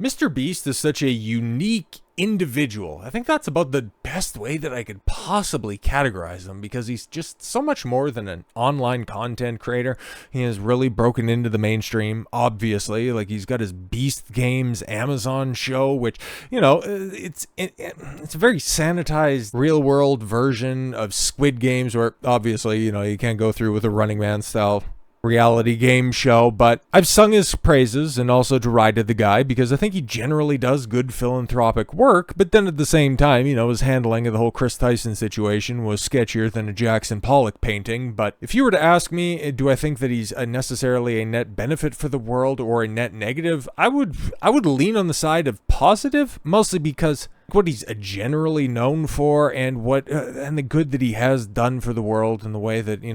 MrBeast is such a unique individual. I think that's about the best way that I could possibly categorize him, because he's just so much more than an online content creator. He has really broken into the mainstream, obviously. Like, he's got his Beast Games Amazon show, which, it's a very sanitized real world version of Squid Games, where obviously, you can't go through with a Running Man style reality game show, but I've sung his praises and also derided the guy because I think he generally does good philanthropic work, but then at the same time, his handling of the whole Chris Tyson situation was sketchier than a Jackson Pollock painting. But if you were to ask me, do I think that he's necessarily a net benefit for the world or a net negative, I would lean on the side of positive, mostly because what he's generally known for and and the good that he has done for the world and the way that he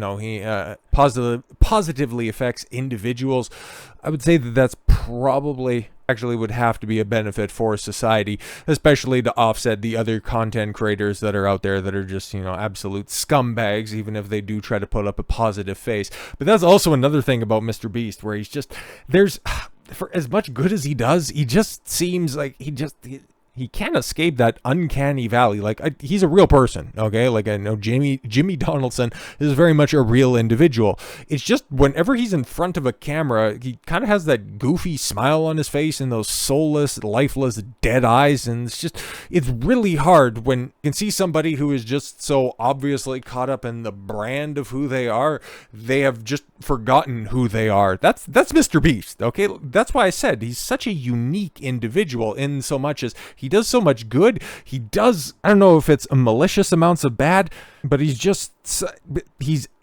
positively affects individuals. I would say that that's probably actually would have to be a benefit for society, especially to offset the other content creators that are out there that are just absolute scumbags, even if they do try to put up a positive face. But that's also another thing about MrBeast, where for as much good as he does, he just seems like he can't escape that uncanny valley. Like, he's a real person, okay? Like, I know Jimmy Donaldson is very much a real individual. It's just whenever he's in front of a camera, he kind of has that goofy smile on his face and those soulless, lifeless, dead eyes. And it's really hard when you can see somebody who is just so obviously caught up in the brand of who they are, they have just forgotten who they are. That's MrBeast, okay? That's why I said he's such a unique individual, in so much as he does so much good. He does, I don't know if it's malicious amounts of bad, but he's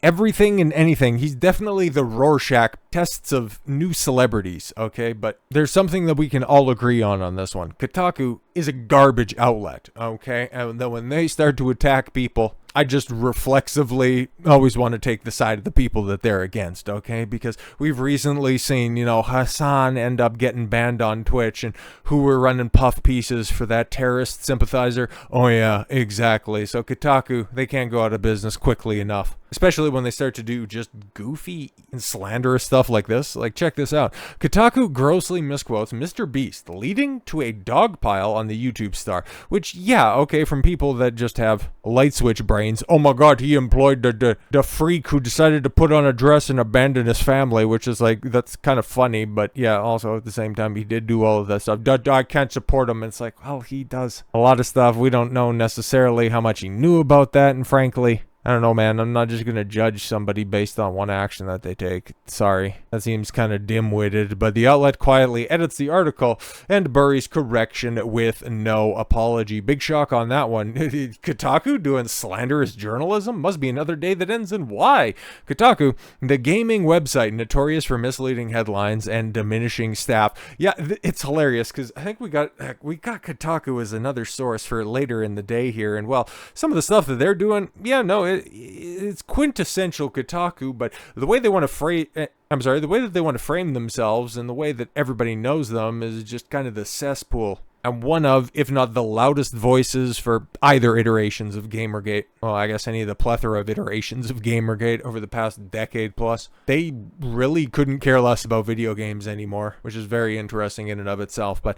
everything and anything. He's definitely the Rorschach tests of new celebrities, okay? But there's something that we can all agree on this one. Kotaku is a garbage outlet, okay? And then when they start to attack people, I just reflexively always want to take the side of the people that they're against, okay? Because we've recently seen, Hassan end up getting banned on Twitch, and who were running puff pieces for that terrorist sympathizer. Oh yeah, exactly. So Kotaku, they can't go out of business quickly enough. Especially when they start to do just goofy and slanderous stuff like this. Like, check this out. Kotaku grossly misquotes MrBeast, leading to a dog pile on the YouTube star. Which, yeah, okay, from people that just have light switch brains. Oh my god, he employed the freak who decided to put on a dress and abandon his family, which is like, that's kind of funny. But yeah, also at the same time, he did do all of that stuff. I can't support him. It's like, well, he does a lot of stuff. We don't know necessarily how much he knew about that, and frankly, I don't know, man. I'm not just going to judge somebody based on one action that they take. Sorry. That seems kind of dim-witted, but the outlet quietly edits the article and buries correction with no apology. Big shock on that one. Kotaku doing slanderous journalism? Must be another day that ends in Y. Kotaku, the gaming website notorious for misleading headlines and diminishing staff. Yeah, it's hilarious because I think we got Kotaku as another source for later in the day here, and well, some of the stuff that they're doing, yeah, no, it's quintessential Kotaku, but the way they want to the way that they want to frame themselves and the way that everybody knows them is just kind of the cesspool. And one of, if not the loudest voices for either iterations of Gamergate. Well, I guess any of the plethora of iterations of Gamergate over the past decade plus. They really couldn't care less about video games anymore, which is very interesting in and of itself. But,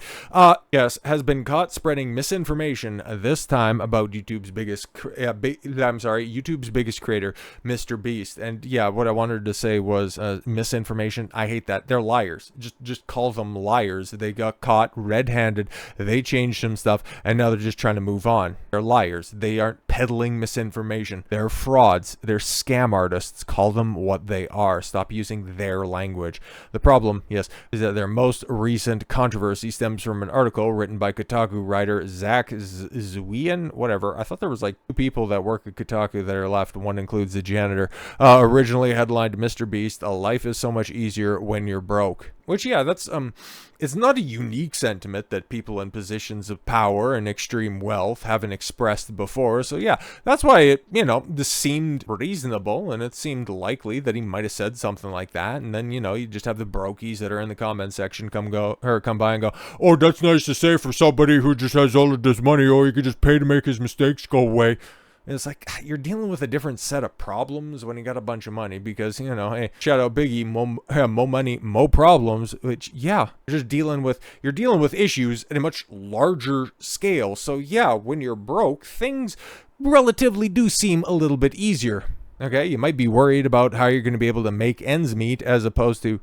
yes, has been caught spreading misinformation, this time about YouTube's biggest creator, MrBeast. And yeah, what I wanted to say was misinformation. I hate that. They're liars. Just call them liars. They got caught red-handed. They changed some stuff, and now they're just trying to move on. They're liars. They aren't peddling misinformation. They're frauds. They're scam artists. Call them what they are. Stop using their language. The problem, yes, is that their most recent controversy stems from an article written by Kotaku writer Zach Zuian, whatever. I thought there was like two people that work at Kotaku that are left. One includes the janitor. Originally headlined MrBeast, "A life is so much easier when you're broke." Which, yeah, that's, it's not a unique sentiment that people in positions of power and extreme wealth haven't expressed before. So, yeah, that's why it, this seemed reasonable, and it seemed likely that he might have said something like that. And then, you just have the brokies that are in the comment section come by and go, "Oh, that's nice to say for somebody who just has all of this money. Oh, you could just pay to make his mistakes go away." It's like you're dealing with a different set of problems when you got a bunch of money because, hey, shout out Biggie, mo money, mo problems, which, yeah, you're dealing with issues at a much larger scale. So, yeah, when you're broke, things relatively do seem a little bit easier. Okay, you might be worried about how you're going to be able to make ends meet as opposed to,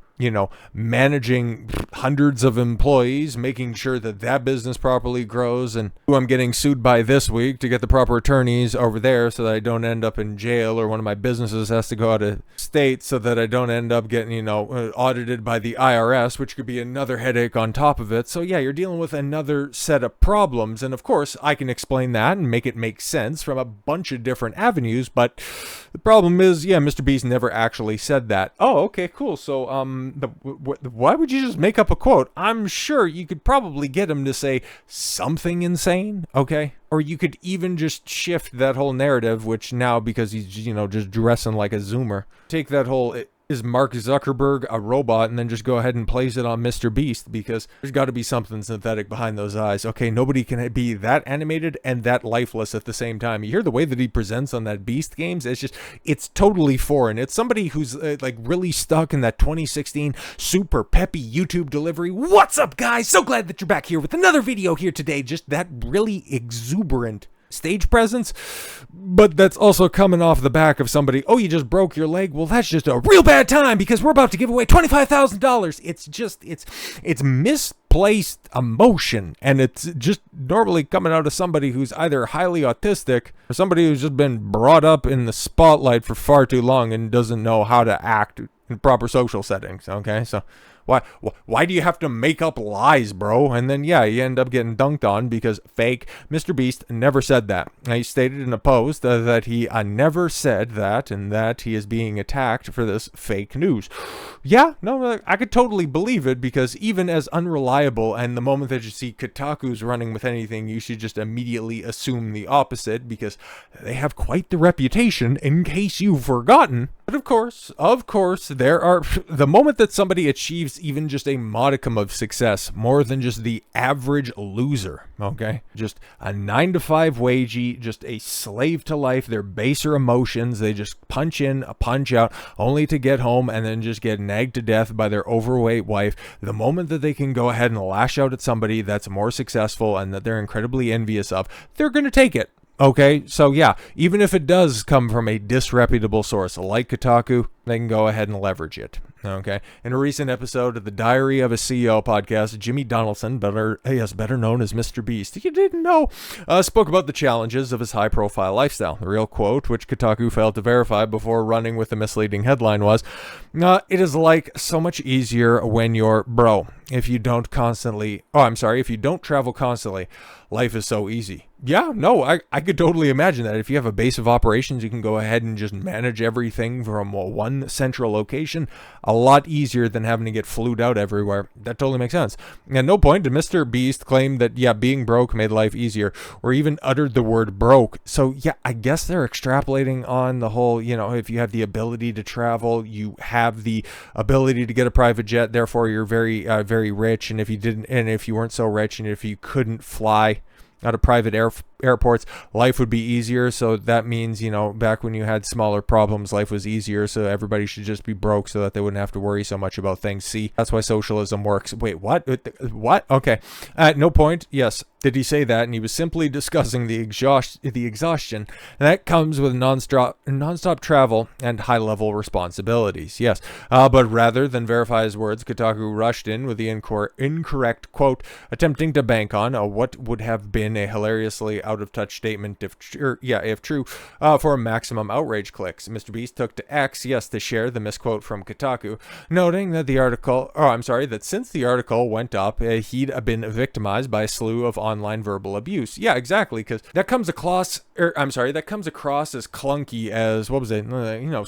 managing hundreds of employees, making sure that business properly grows, and who I'm getting sued by this week to get the proper attorneys over there so that I don't end up in jail, or one of my businesses has to go out of state so that I don't end up getting, audited by the IRS, which could be another headache on top of it. So yeah, you're dealing with another set of problems, and of course I can explain that and make it make sense from a bunch of different avenues, but the problem is, yeah, MrBeast never actually said that. Oh, okay, cool. So, why would you just make up a quote? I'm sure you could probably get him to say something insane, okay? Or you could even just shift that whole narrative, which now, because he's, just dressing like a Zoomer, take that whole, is Mark Zuckerberg a robot, and then just go ahead and place it on MrBeast, because there's got to be something synthetic behind those eyes. Okay, nobody can be that animated and that lifeless at the same time. You hear the way that he presents on that Beast games, it's totally foreign. It's somebody who's like really stuck in that 2016 super peppy YouTube delivery. What's up, guys? So glad that you're back here with another video here today. Just that really exuberant stage presence, but that's also coming off the back of somebody, oh, you just broke your leg, well, that's just a real bad time because we're about to give away $25,000. It's misplaced emotion, and it's just normally coming out of somebody who's either highly autistic or somebody who's just been brought up in the spotlight for far too long and doesn't know how to act in proper social settings. Okay, so why do you have to make up lies, bro? And then, yeah, you end up getting dunked on because fake. MrBeast never said that. He stated in a post that he never said that, and that he is being attacked for this fake news. Yeah, no, I could totally believe it, because even as unreliable, and the moment that you see Kotaku's running with anything, you should just immediately assume the opposite, because they have quite the reputation, in case you've forgotten. But of course, there are, the moment that somebody achieves even just a modicum of success, more than just the average loser, okay? Just a 9-to-5 wagey, just a slave to life, their baser emotions, they just punch in, punch out, only to get home and then just get nagged to death by their overweight wife. The moment that they can go ahead and lash out at somebody that's more successful and that they're incredibly envious of, they're going to take it. Okay, so yeah, even if it does come from a disreputable source like Kotaku, they can go ahead and leverage it. Okay, in a recent episode of the Diary of a CEO podcast, Jimmy Donaldson, better known as MrBeast, if you didn't know, spoke about the challenges of his high-profile lifestyle. The real quote, which Kotaku failed to verify before running with the misleading headline, was, "It is like so much easier when you're bro. If you don't travel constantly, life is so easy." Yeah, no, I could totally imagine that. If you have a base of operations, you can go ahead and just manage everything from one central location. A lot easier than having to get flued out everywhere. That totally makes sense. At no point did MrBeast claim that, yeah, being broke made life easier, or even uttered the word broke. So, yeah, I guess they're extrapolating on the whole, if you have the ability to travel, you have the ability to get a private jet, therefore you're very, very rich. And if you weren't so rich, and if you couldn't fly out of private airports, life would be easier. So that means, back when you had smaller problems, life was easier. So everybody should just be broke so that they wouldn't have to worry so much about things. See, that's why socialism works. Wait, what? What? Okay. At no point, yes, did he say that, and he was simply discussing the exhaustion that comes with nonstop travel and high-level responsibilities. Yes, but rather than verify his words, Kotaku rushed in with the incorrect quote, attempting to bank on what would have been a hilariously out-of-touch statement if true, for maximum outrage clicks. MrBeast took to X, to share the misquote from Kotaku, noting that that since the article went up, he'd been victimized by a slew of online verbal abuse. Yeah, exactly, because that comes across as clunky as,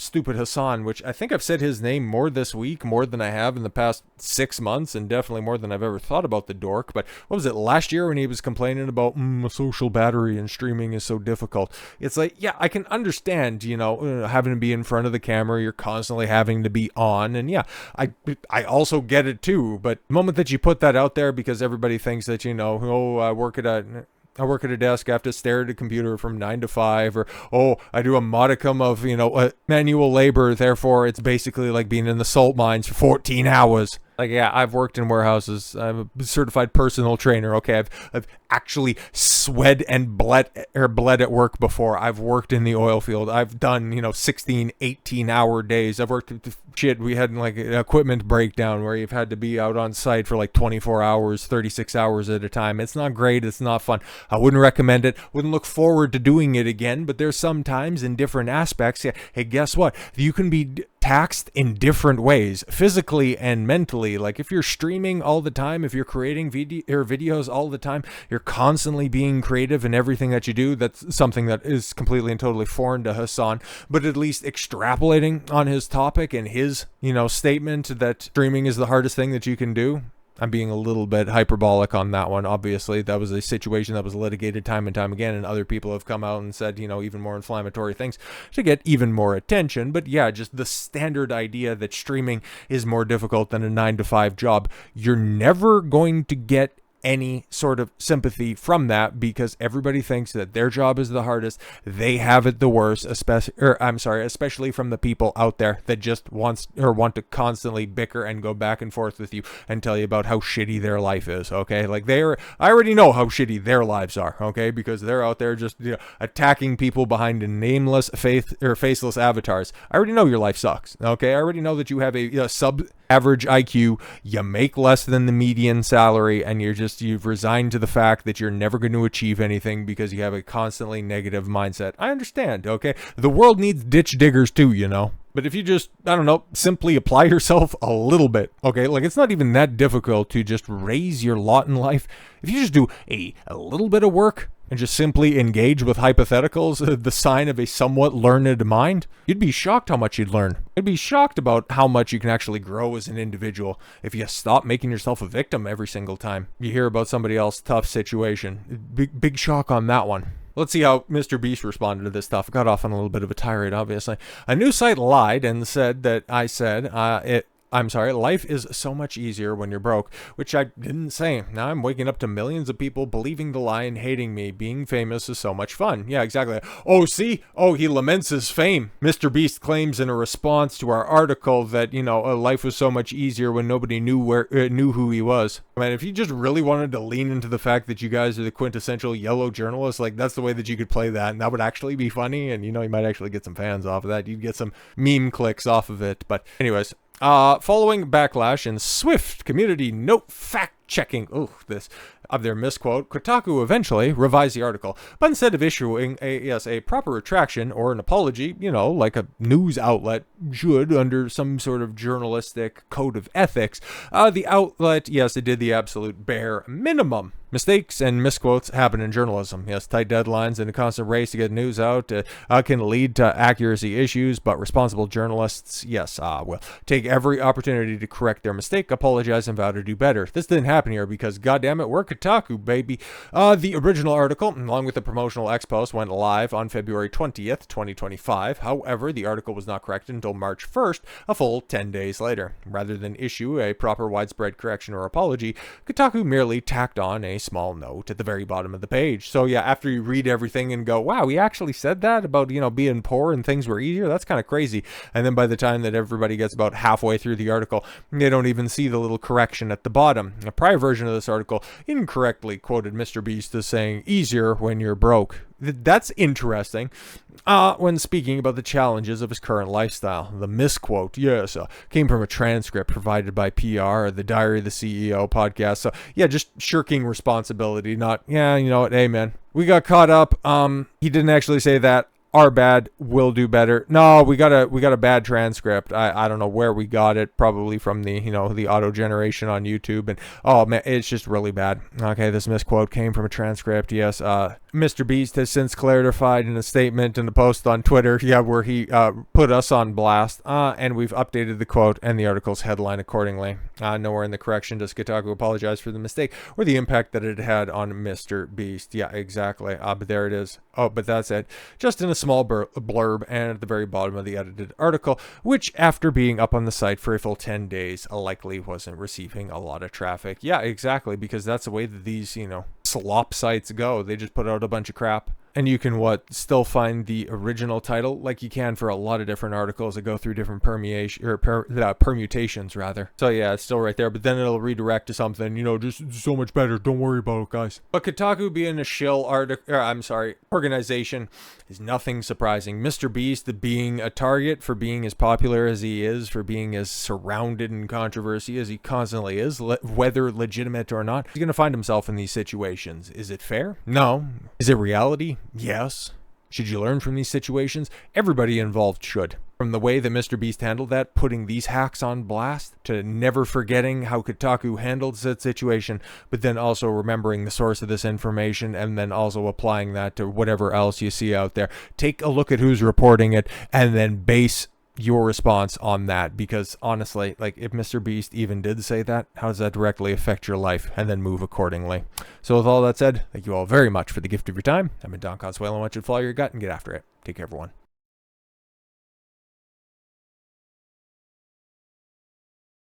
Stupid Hassan, which I think I've said his name more this week, more than I have in the past 6 months, and definitely more than I've ever thought about the dork. But last year when he was complaining about social battery and streaming is so difficult? It's like, yeah, I can understand, having to be in front of the camera, you're constantly having to be on, and yeah, I also get it too. But the moment that you put that out there because everybody thinks that, I work at a I work at a desk, I have to stare at a computer from 9 to 5, or, oh, I do a modicum of, manual labor, therefore it's basically like being in the salt mines for 14 hours. Like, yeah, I've worked in warehouses. I'm a certified personal trainer. Okay, I've actually sweat and bled at work before. I've worked in the oil field. I've done 16, 18-hour days. I've worked shit. We had like an equipment breakdown where you've had to be out on site for like 24 hours, 36 hours at a time. It's not great. It's not fun. I wouldn't recommend it. Wouldn't look forward to doing it again. But there's some times in different aspects. Yeah, hey, guess what? You can be taxed in different ways, physically and mentally. Like if you're streaming all the time, if you're creating videos all the time, you're constantly being creative in everything that you do. That's something that is completely and totally foreign to Hassan, but at least extrapolating on his topic and his, statement that streaming is the hardest thing that you can do. I'm being a little bit hyperbolic on that one. Obviously, that was a situation that was litigated time and time again, and other people have come out and said, even more inflammatory things to get even more attention. But yeah, just the standard idea that streaming is more difficult than a 9-to-5 job. You're never going to get any sort of sympathy from that because everybody thinks that their job is the hardest. They have it the worst, especially from the people out there that just want to constantly bicker and go back and forth with you and tell you about how shitty their life is. Okay, like I already know how shitty their lives are. Okay, because they're out there just attacking people behind nameless faceless avatars. I already know your life sucks. Okay, I already know that you have a sub-average IQ. You make less than the median salary, and you've resigned to the fact that you're never going to achieve anything because you have a constantly negative mindset. I understand, okay? The world needs ditch diggers too, But if you just, simply apply yourself a little bit, okay? Like, it's not even that difficult to just raise your lot in life. If you just do a little bit of work and just simply engage with hypotheticals, the sign of a somewhat learned mind, you'd be shocked how much you'd learn. You'd be shocked about how much you can actually grow as an individual if you stop making yourself a victim every single time you hear about somebody else's tough situation. Big shock on that one. Let's see how MrBeast responded to this stuff. Got off on a little bit of a tirade, obviously. A news site lied and said that I said life is so much easier when you're broke, which I didn't say. Now I'm waking up to millions of people believing the lie and hating me. Being famous is so much fun. Yeah, exactly. Oh, see? Oh, he laments his fame. MrBeast claims in a response to our article that, life was so much easier when nobody knew who he was. I mean, if you just really wanted to lean into the fact that you guys are the quintessential yellow journalists, like that's the way that you could play that, and that would actually be funny, and you might actually get some fans off of that. You'd get some meme clicks off of it. But anyways, following backlash and swift community note fact-checking of their misquote, Kotaku eventually revised the article, but instead of issuing a proper retraction or an apology, like a news outlet should under some sort of journalistic code of ethics, the outlet, yes, it did the absolute bare minimum. Mistakes and misquotes happen in journalism. Yes, tight deadlines and a constant race to get news out can lead to accuracy issues, but responsible journalists, yes, will take every opportunity to correct their mistake, apologize, and vow to do better. This didn't happen here because, goddammit, we're Kotaku, baby. The original article, along with the promotional X-post, went live on February 20th, 2025. However, the article was not corrected until March 1st, a full 10 days later. Rather than issue a proper widespread correction or apology, Kotaku merely tacked on a small note at the very bottom of the page. So yeah, after you read everything and go, wow, he actually said that about, being poor and things were easier, that's kind of crazy. And then by the time that everybody gets about halfway through the article, they don't even see the little correction at the bottom. A prior version of this article incorrectly quoted MrBeast as saying, easier when you're broke. That's interesting. When speaking about the challenges of his current lifestyle, the misquote, yes, came from a transcript provided by PR, the Diary of the CEO podcast. So yeah, just shirking responsibility, not, yeah, you know what, hey man, we got caught up. He didn't actually say that. Our bad, we'll do better. No, we got a bad transcript. I don't know where we got it, probably from the, the auto generation on YouTube. And oh man, it's just really bad. Okay, this misquote came from a transcript. Yes, MrBeast has since clarified in a statement in a post on Twitter, where he put us on blast, and we've updated the quote and the article's headline accordingly. Nowhere in the correction does Kotaku apologize for the mistake or the impact that it had on MrBeast. Yeah, exactly. But there it is. Oh, but that's it. Just in a small blurb and at the very bottom of the edited article, which after being up on the site for a full 10 days, likely wasn't receiving a lot of traffic. Yeah, exactly, because that's the way that these, slop sites go. They just put out a bunch of crap. And you can, still find the original title, like you can for a lot of different articles that go through different permutations, rather. So yeah, it's still right there, but then it'll redirect to something, just so much better. Don't worry about it, guys. But Kotaku being a shill organization is nothing surprising. MrBeast being a target for being as popular as he is, for being as surrounded in controversy as he constantly is, whether legitimate or not, he's going to find himself in these situations. Is it fair? No. Is it reality? Yes. Should you learn from these situations? Everybody involved should. From the way that MrBeast handled that, putting these hacks on blast, to never forgetting how Kotaku handled that situation, but then also remembering the source of this information and then also applying that to whatever else you see out there. Take a look at who's reporting it and then base your response on that, because honestly, like, if MrBeast even did say that, how does that directly affect your life? And then move accordingly. So with all that said, thank you all very much for the gift of your time. I've been Don Consuelo, and I want you to follow your gut and get after it. Take care, everyone.